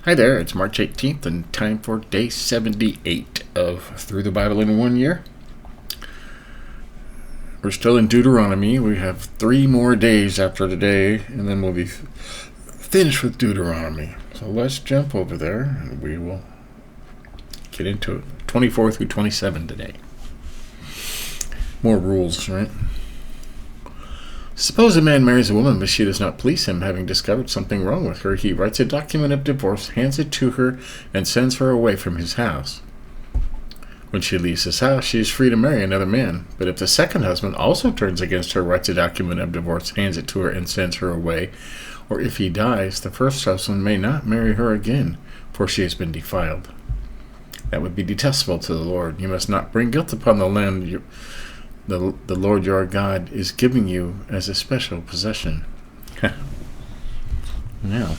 Hi there, it's March 18th and time for day 78 of Through the Bible in 1 Year. We're still in Deuteronomy. We have 3 more days after today, and then we'll be finished with Deuteronomy. So let's jump over there, and we will get into it. 24 through 27 today. More rules, right? Suppose a man marries a woman, but she does not please him, having discovered something wrong with her. He writes a document of divorce, hands it to her, and sends her away from his house. When she leaves his house, she is free to marry another man. But if the second husband also turns against her, writes a document of divorce, hands it to her, and sends her away, or if he dies, the first husband may not marry her again, for she has been defiled. That would be detestable to the Lord. You must not bring guilt upon the land the Lord your God is giving you as a special possession. Now,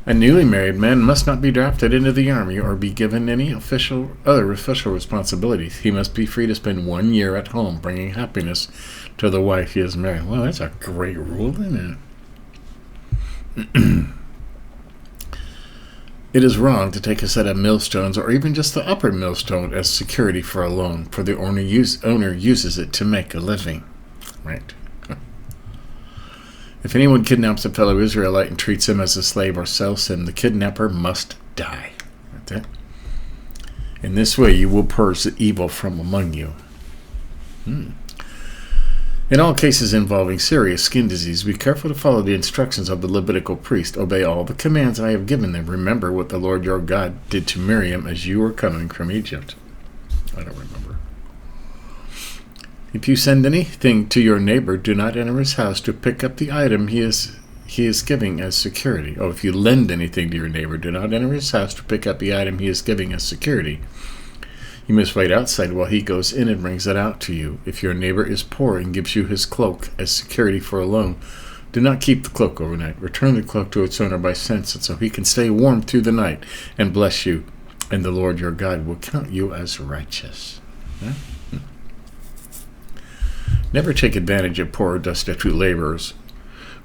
a newly married man must not be drafted into the army or be given any other official responsibilities. He must be free to spend 1 year at home, bringing happiness to the wife he has married. Well, that's a great rule, isn't it? It is wrong to take a set of millstones or even just the upper millstone as security for a loan, for the owner uses it to make a living. Right? If anyone kidnaps a fellow Israelite and treats him as a slave or sells him, the kidnapper must die. That's it. In this way you will purge the evil from among you. In all cases involving serious skin disease, be careful to follow the instructions of the Levitical priest. Obey all the commands I have given them. Remember what the Lord your God did to Miriam as you were coming from Egypt. I don't remember. If you send anything to your neighbor, do not enter his house to pick up the item he is giving as security. If you lend anything to your neighbor, do not enter his house to pick up the item he is giving as security. You must wait outside while he goes in and brings it out to you. If your neighbor is poor and gives you his cloak as security for a loan, do not keep the cloak overnight. Return the cloak to its owner by sunset so he can stay warm through the night and bless you, and the Lord your God will count you as righteous. Never take advantage of poor or destitute laborers,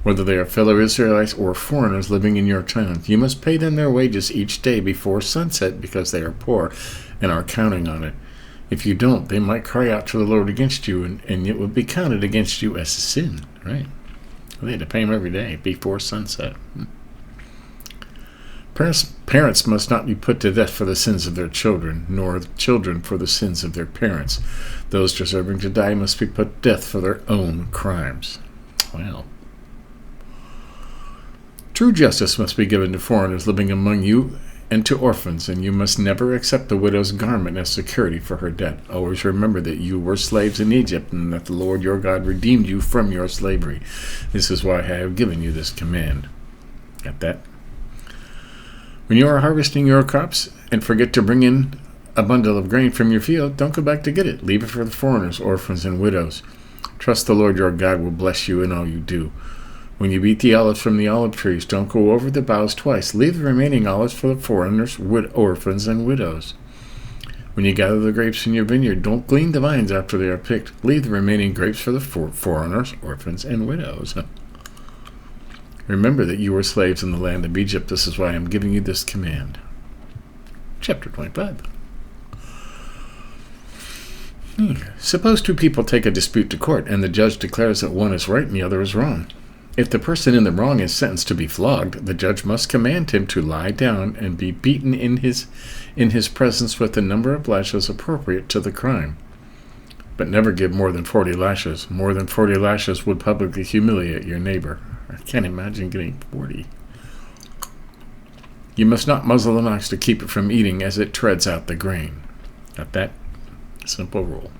whether they are fellow Israelites or foreigners living in your town. You must pay them their wages each day before sunset because they are poor and are counting on it. If you don't, they might cry out to the Lord against you, and it would be counted against you as a sin, right? They had to pay them every day before sunset. Parents must not be put to death for the sins of their children, nor children for the sins of their parents. Those deserving to die must be put to death for their own crimes. Well, true justice must be given to foreigners living among you and to orphans, and you must never accept the widow's garment as security for her debt. Always remember that you were slaves in Egypt, and that the Lord your God redeemed you from your slavery. This is why I have given you this command. Got that? When you are harvesting your crops and forget to bring in a bundle of grain from your field, don't go back to get it. Leave it for the foreigners, orphans, and widows. Trust the Lord your God will bless you in all you do. When you eat the olives from the olive trees, don't go over the boughs twice. Leave the remaining olives for the foreigners, orphans, and widows. When you gather the grapes in your vineyard, don't glean the vines after they are picked. Leave the remaining grapes for the foreigners, orphans, and widows. Remember that you were slaves in the land of Egypt. This is why I am giving you this command. Chapter 25. Suppose 2 people take a dispute to court, and the judge declares that one is right and the other is wrong. If the person in the wrong is sentenced to be flogged, the judge must command him to lie down and be beaten in his presence with the number of lashes appropriate to the crime. But never give more than 40 lashes. More than 40 lashes would publicly humiliate your neighbor. I can't imagine getting 40. You must not muzzle an ox to keep it from eating as it treads out the grain. Got that? Simple rule.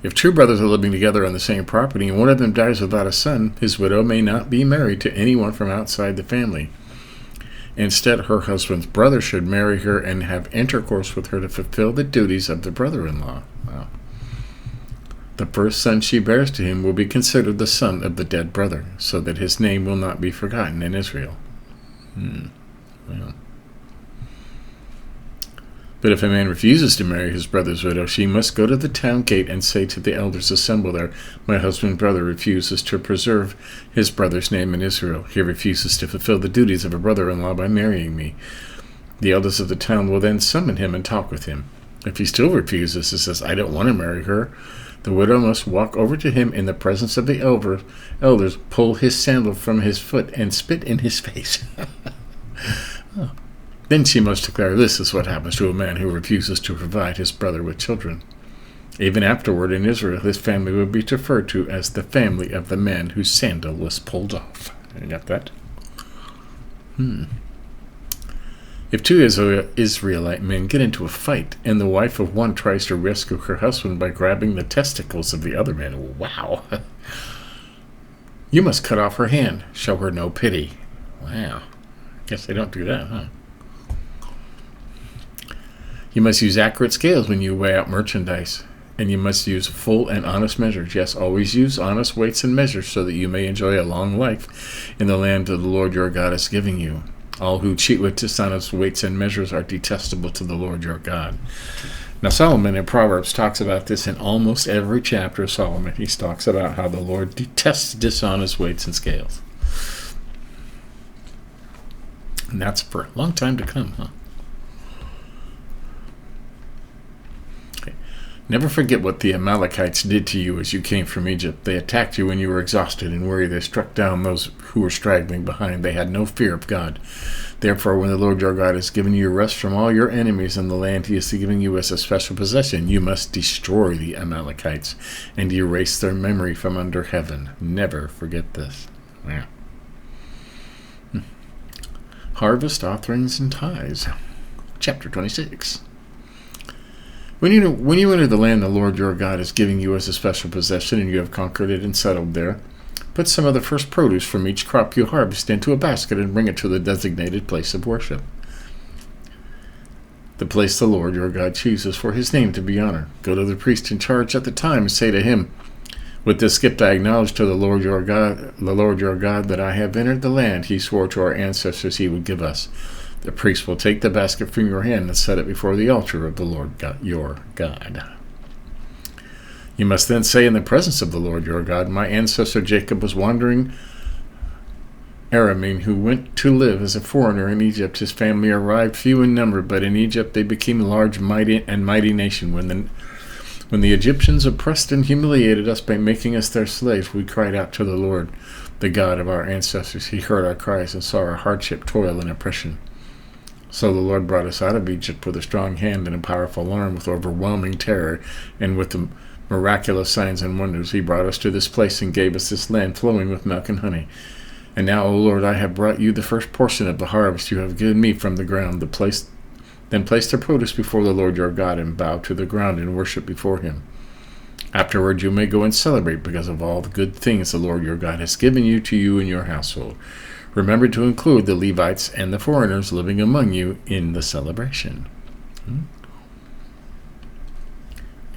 If 2 brothers are living together on the same property and one of them dies without a son, his widow may not be married to anyone from outside the family. Instead, her husband's brother should marry her and have intercourse with her to fulfill the duties of the brother-in-law. Wow. The first son she bears to him will be considered the son of the dead brother, so that his name will not be forgotten in Israel. Well. But if a man refuses to marry his brother's widow, she must go to the town gate and say to the elders assembled there, my husband's brother refuses to preserve his brother's name in Israel. He refuses to fulfill the duties of a brother-in-law by marrying me. The elders of the town will then summon him and talk with him. If he still refuses and says, I don't want to marry her, the widow must walk over to him in the presence of the elders, pull his sandal from his foot, and spit in his face. Oh. Then she must declare, this is what happens to a man who refuses to provide his brother with children. Even afterward in Israel, his family would be referred to as the family of the man whose sandal was pulled off. You got that? If two Israelite men get into a fight, and the wife of one tries to rescue her husband by grabbing the testicles of the other man, wow. You must cut off her hand. Show her no pity. Wow. Guess they don't do that, huh? You must use accurate scales when you weigh out merchandise, and you must use full and honest measures. Yes, always use honest weights and measures so that you may enjoy a long life in the land that the Lord your God is giving you. All who cheat with dishonest weights and measures are detestable to the Lord your God. Now, Solomon in Proverbs talks about this in almost every chapter of Solomon. He talks about how the Lord detests dishonest weights and scales. And that's for a long time to come, huh? Never forget what the Amalekites did to you as you came from Egypt. They attacked you when you were exhausted and weary. They struck down those who were straggling behind. They had no fear of God. Therefore, when the Lord your God has given you rest from all your enemies in the land he is giving you as a special possession, you must destroy the Amalekites and erase their memory from under heaven. Never forget this. Yeah. Harvest, offerings, and tithes. Chapter 26. When you enter the land the Lord your God is giving you as a special possession, and you have conquered it and settled there, put some of the first produce from each crop you harvest into a basket and bring it to the designated place of worship, the place the Lord your God chooses for his name to be honored. Go to the priest in charge at the time and say to him, with this gift I acknowledge to the Lord your God that I have entered the land he swore to our ancestors he would give us. The priest will take the basket from your hand and set it before the altar of the Lord your God. You must then say in the presence of the Lord your God, my ancestor Jacob was wandering Aramean, who went to live as a foreigner in Egypt. His family arrived few in number, but in Egypt they became a large mighty nation. When the Egyptians oppressed and humiliated us by making us their slaves, we cried out to the Lord, the God of our ancestors. He heard our cries and saw our hardship, toil, and oppression. So the Lord brought us out of Egypt with a strong hand and a powerful arm, with overwhelming terror, and with the miraculous signs and wonders. He brought us to this place and gave us this land flowing with milk and honey. And now, O Lord, I have brought you the first portion of the harvest you have given me from the ground. Then place the produce before the Lord your God and bow to the ground and worship before him. Afterward you may go and celebrate because of all the good things the Lord your God has given you to you and your household. Remember to include the Levites and the foreigners living among you in the celebration.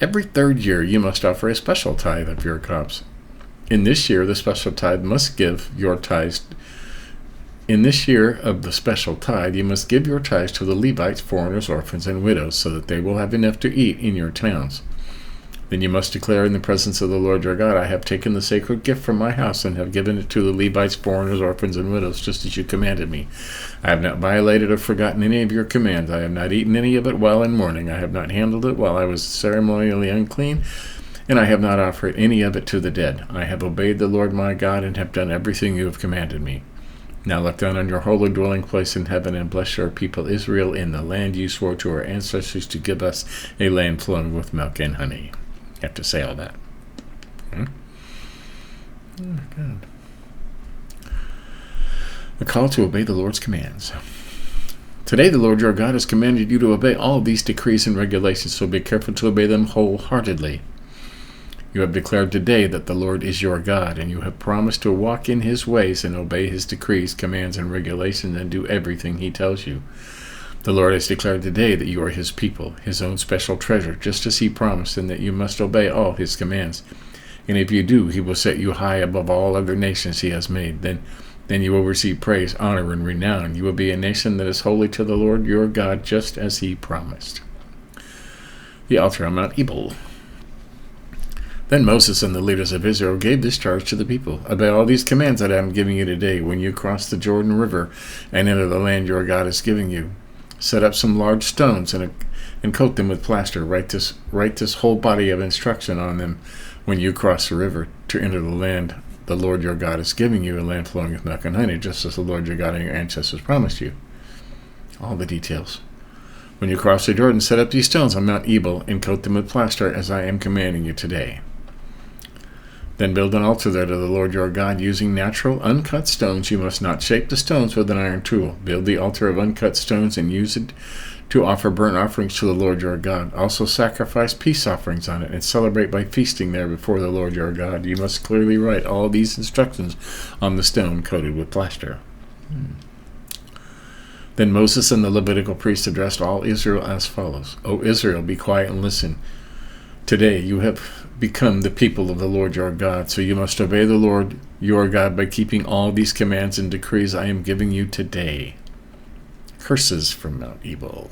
Every third year you must offer a special tithe of your crops. In this year, the special tithe must give your tithes. In this year of the special tithe, you must give your tithes to the Levites, foreigners, orphans, and widows, so that they will have enough to eat in your towns. Then you must declare in the presence of the Lord your God, I have taken the sacred gift from my house and have given it to the Levites, foreigners, orphans, and widows, just as you commanded me. I have not violated or forgotten any of your commands. I have not eaten any of it while in mourning. I have not handled it while I was ceremonially unclean, and I have not offered any of it to the dead. I have obeyed the Lord my God and have done everything you have commanded me. Now look down on your holy dwelling place in heaven and bless your people Israel in the land you swore to our ancestors to give us, a land flowing with milk and honey. You have to say all that. Oh, God. A call to obey the Lord's commands. Today the Lord your God has commanded you to obey all these decrees and regulations, so be careful to obey them wholeheartedly. You have declared today that the Lord is your God, and you have promised to walk in his ways and obey his decrees, commands, and regulations, and do everything he tells you. The Lord has declared today that you are his people, his own special treasure, just as he promised, and that you must obey all his commands. And if you do, he will set you high above all other nations he has made. Then you will receive praise, honor, and renown. You will be a nation that is holy to the Lord your God, just as he promised. the altar on Mount Ebal. Then Moses and the leaders of Israel gave this charge to the people: obey all these commands that I am giving you today when you cross the Jordan River and enter the land your God is giving you. Set up some large stones and coat them with plaster. Write this whole body of instruction on them when you cross the river to enter the land the Lord your God is giving you, a land flowing with milk and honey, just as the Lord your God and your ancestors promised you. All the details. When you cross the Jordan, set up these stones on Mount Ebal and coat them with plaster as I am commanding you today. Then build an altar there to the Lord your God using natural, uncut stones. You must not shape the stones with an iron tool. Build the altar of uncut stones and use it to offer burnt offerings to the Lord your God. Also sacrifice peace offerings on it and celebrate by feasting there before the Lord your God. You must clearly write all these instructions on the stone coated with plaster. Then Moses and the Levitical priests addressed all Israel as follows: O Israel, be quiet and listen. Today you have become the people of the Lord your God, so you must obey the Lord your God by keeping all these commands and decrees I am giving you today. Curses from Mount Ebal.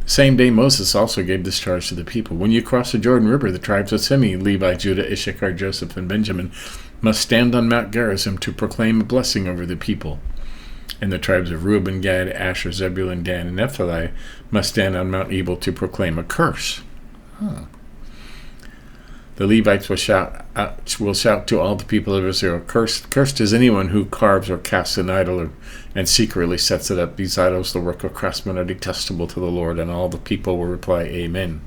The same day Moses also gave this charge to the people: when you cross the Jordan River, the tribes of Simeon, Levi, Judah, Issachar, Joseph, and Benjamin must stand on Mount Gerizim to proclaim a blessing over the people. And the tribes of Reuben, Gad, Asher, Zebulun, Dan, and Naphtali must stand on Mount Ebal to proclaim a curse. The Levites will shout to all the people of Israel, Cursed is anyone who carves or casts an idol and secretly sets it up. These idols, the work of craftsmen, are detestable to the Lord. And all the people will reply, Amen.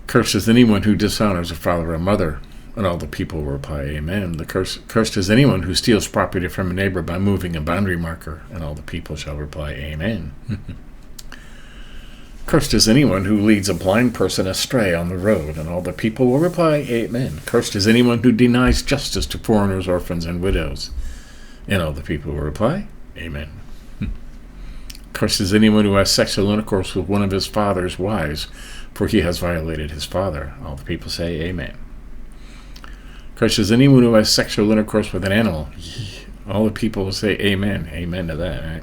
Cursed is anyone who dishonors a father or mother. And all the people will reply, Amen. Cursed is anyone who steals property from a neighbor by moving a boundary marker. And all the people shall reply, Amen. Cursed is anyone who leads a blind person astray on the road. And all the people will reply, Amen. Cursed is anyone who denies justice to foreigners, orphans, and widows. And all the people will reply, Amen. Cursed is anyone who has sexual intercourse with one of his father's wives, for he has violated his father. All the people say, Amen. Cursed is anyone who has sexual intercourse with an animal. All the people will say, Amen. Amen to that, right?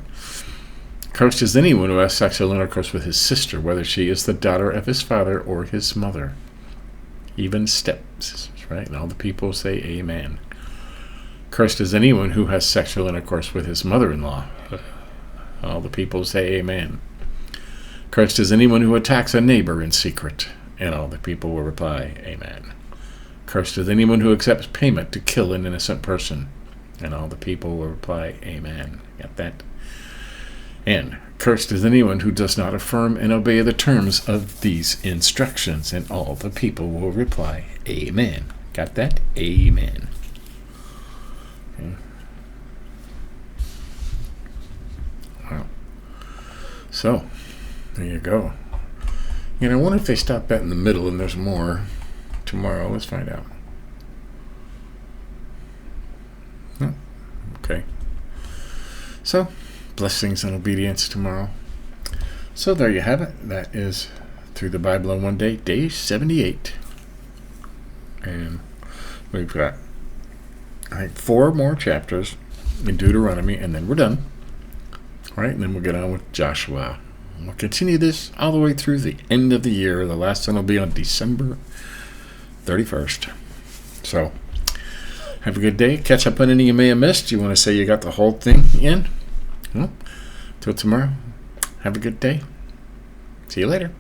Cursed is anyone who has sexual intercourse with his sister, whether she is the daughter of his father or his mother. Even stepsisters, right? And all the people will say, Amen. Cursed is anyone who has sexual intercourse with his mother-in-law. All the people will say, Amen. Cursed is anyone who attacks a neighbor in secret. And all the people will reply, Amen. Cursed is anyone who accepts payment to kill an innocent person. And all the people will reply, Amen. Got that? And cursed is anyone who does not affirm and obey the terms of these instructions. And all the people will reply, Amen. Got that? Amen. Okay. Wow. So, there you go. I wonder if they stop that in the middle and there's more tomorrow. Let's find out. Oh, okay. So, blessings and obedience tomorrow. So there you have it. That is Through the Bible in One Day, day 78. And we've got 4 more chapters in Deuteronomy, and then we're done. All right, and then we'll get on with Joshua. We'll continue this all the way through the end of the year. The last one will be on December 31st. So, have a good day. Catch up on any you may have missed. You want to say you got the whole thing in? Well, till tomorrow, have a good day. See you later.